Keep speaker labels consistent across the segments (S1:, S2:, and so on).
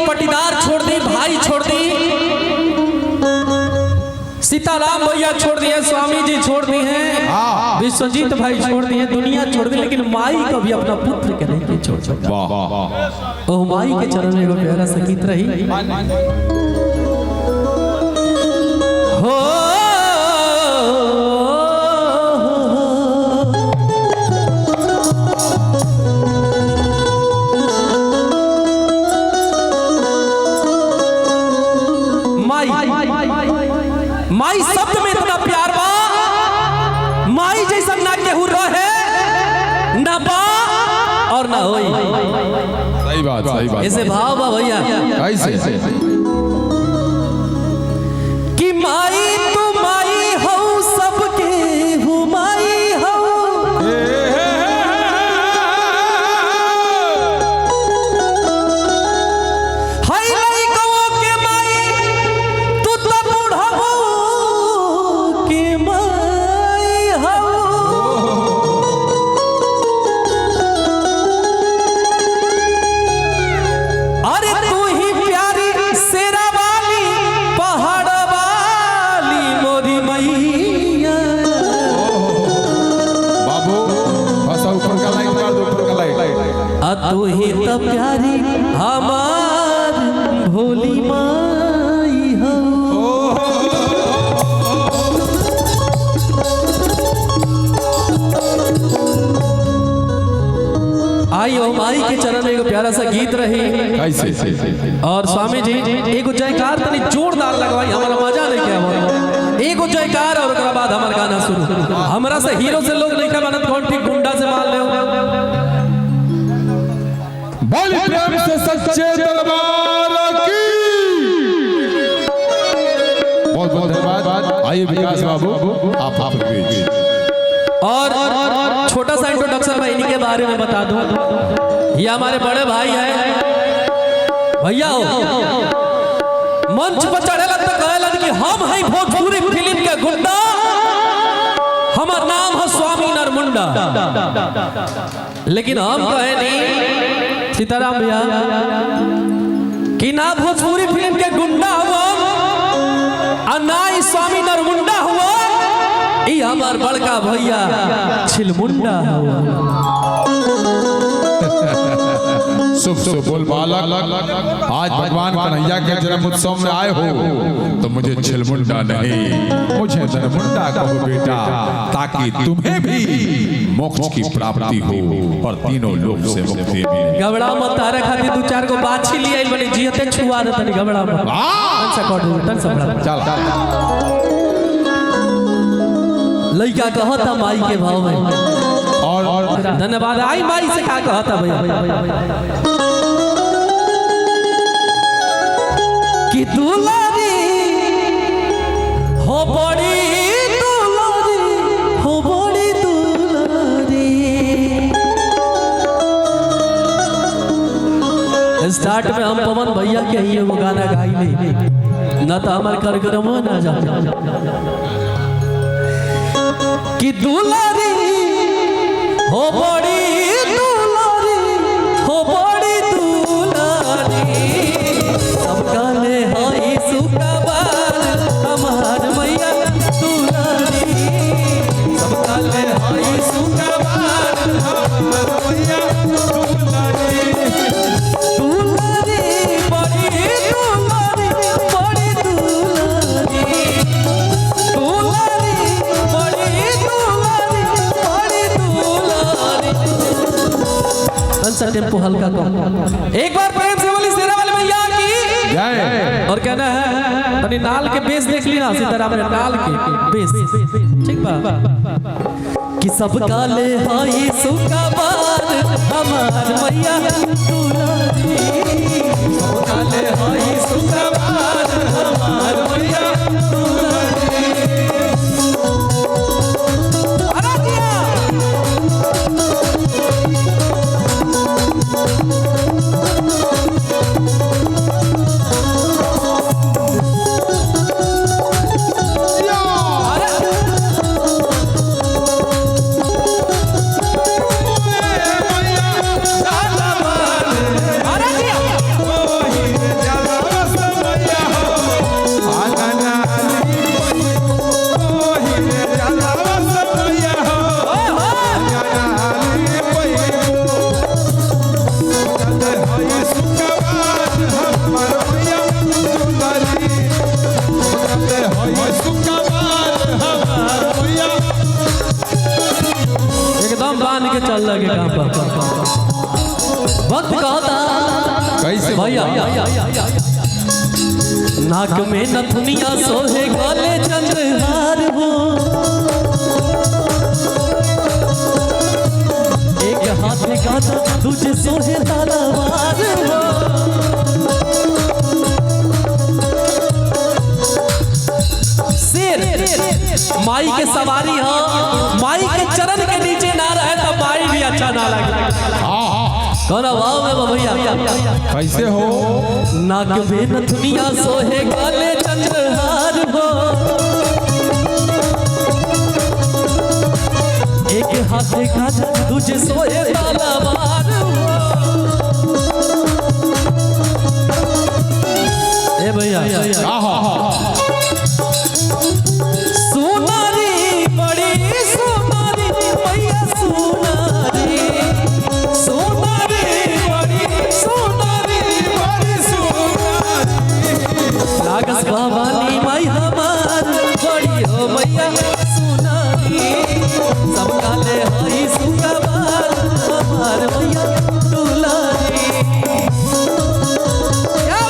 S1: पटीदार छोड़ दी, भाई छोड़ दी, सीताराम भैया छोड़ दिए, स्वामी जी छोड़ दिए हैं, विश्वजीत भाई छोड़ दिए, दुनिया छोड़ दी, लेकिन माई को भी अपना पुत्र के नहीं छोड़ सकता। ओ माई के चरण में वो प्यारा सा गीत रही हो। माई शब्द में इतना प्यार बा, माई जैसा ना केहू रहे ना बा और ना होई।
S2: सही बात
S1: ऐसे भाव बा भैया
S2: कैसे
S1: कि माई तू माई हो सबके हूँ माई हो, तू ही तो प्यारी हमार भोली माई हो। आई ओ माई के चरण में एक प्यारा सा गीत रही
S2: कैसे
S1: और स्वामी जी एगो जयकार तनी जोरदार लगवाई, हमारा मजा नहीं क्या एगो जयकार और उसके बाद हमारा गाना शुरू। हमरा से हीरो से लोग नहीं का बनत, कौन ठीक गुंडा से मान ले।
S2: बोली प्रेम से सच्चे दरबार की। बहुत बहुत धन्यवाद। आइए विकास बाबू आप
S1: और छोटा सा इंट्रोडक्शन मैं इन्हीं के बारे में बता दूं। ये हमारे बड़े भाई हैं भैया हो, मंच पर चढ़ेला तो कहलन कि हम हैं भोजपुरी फिल्म के गुंडा, हमार नाम है स्वामी नरमुंडा, लेकिन हम कहे नहीं सीताराम भैया कि ना भोजपुरी फिल्म के गुंडा हुआ और ना ही स्वामी नरमुंडा हुआ, ये हमार बड़का भैया छिलमुंडा हुआ।
S2: शुभ शुभ बोल बालक, आज भगवान कन्हैया के जन्म उत्सव में आए हो तो मुझे छिलमुंडा नहीं मुझे नरमुंडा कहो बेटा, ताकि तुम्हें भी मोक्ष की प्राप्ति हो और तीनों लोक से मुक्ति मिले।
S1: घबरा मत, तारे खातिर दो चार को बाछी लिए बने जियते छुआ दे तनी, घबरा मत। तन से कोड तन से
S2: चल
S1: लइका कहता माई के भाव में
S2: और
S1: धन्यवाद। आई माई से का कहता भैया कि दुलारी हो बड़ी दुलारी हो बड़ी दुलारी। स्टार्ट में हम पवन भैया के ही वो गाना गाई नहीं ना तो हमारे कार्यक्रम ना जा कि दुलारी हो बड़ी दुलारी हो बड़ी दुलारी, सबका ले हाई सुखबार हमार मैया दुलारी, सबका ले हाई सुखबार हमार मैया दुलारी। दुलारी बड़ी दुलारी बड़ी दुलारी, दुलारी बड़ी दुलारी बड़ी दुलारी। टेम्पो हल्का कम, एक बार प्रेम से बोली शेरा वाले भैया की जय। और कहना है तनी नाल के बेस देख ली ना सीताराम ने, नाल के बेस ठीक बा कि सबका ले हाई सुखबार हमार मैया दुलारी, सबका ले हाई सुखबार हमार मैया दुलारी। लगे कहाँ पर वक्त कहता
S2: कैसे
S1: भैया नाक में नथुनिया सोहे गले चंद्रहार हो एक हाथ में गाता दूजे सोहे तलवार हो शेर माई के सवारी हो माई के चरण के नीचे ना रहे तो माई भी अच्छा ना लगे कौना वाव में भैया
S2: कैसे हो
S1: नाक में नथुनिया सोहे गले चंद्रहार हो एक हाथ में गाता दूजे सोहे तलवार हो ए भैया सोनारी बड़ी सोनारी भैया सोनारी सोनारी बड़ी सोनारी बड़ी सोनारी लागस भवानी माई हमार बड़ी हो भैया सोनारी सबका ले हई सुखबार हमार भैया दुलारी क्या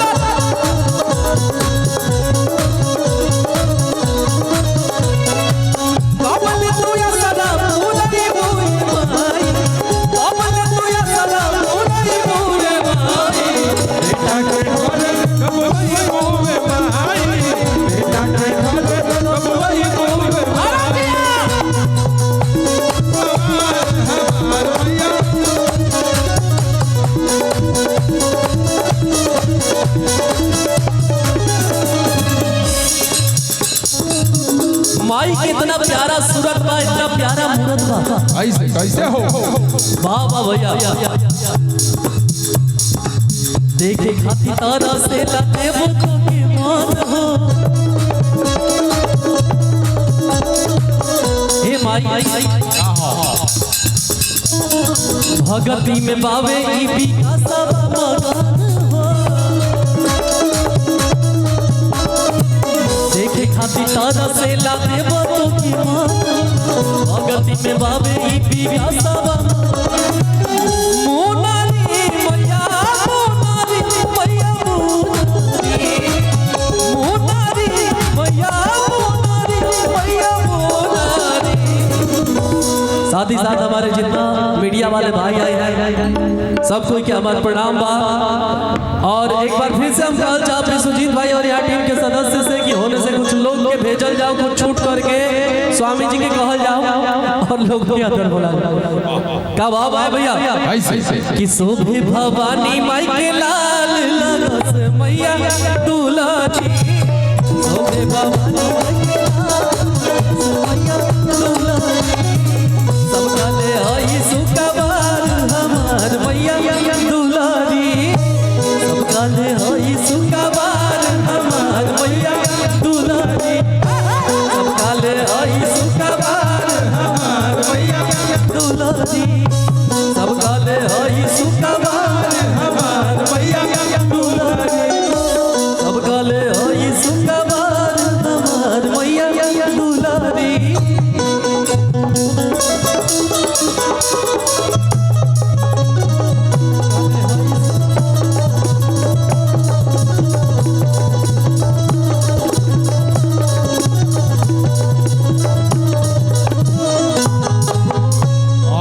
S1: माई के इतना प्यारा सूरत बा इतना प्यारा मूरत बा
S2: कैसे हो
S1: वाह वाह भैया देखे खाती तारा से लगे मुखों के मान हो हे माई भगती में बावे ई बीघा सब मगन हो देखे खाती तारा से लाते बातों की माँ भगती में बाबे ई बीघा सब मोनारी मैया मोनारी मैया मोनारी मैया मोनारी मैया मोनारी साथ ही साथ हमारे जितना मीडिया वाले भाई आए हैं सबको क्या हमारा प्रणाम बा और एक बार फिर से हम कहल चाहते सुजीत भाई और यहाँ टीम के सदस्य से कि होने से कुछ लोग के भेजल जाओ कुछ छूट करके स्वामी जी के कहल जाओ और लोगों के अंदर बोला जाओ का भाव है भैया कि शोभे भवानी माई के लाल लगस मैया दुलारी शोभे भवानी माई के लाल मैया दुलारी सबका ले आई सुखबार हमार मैया दुलारी सबका ले आई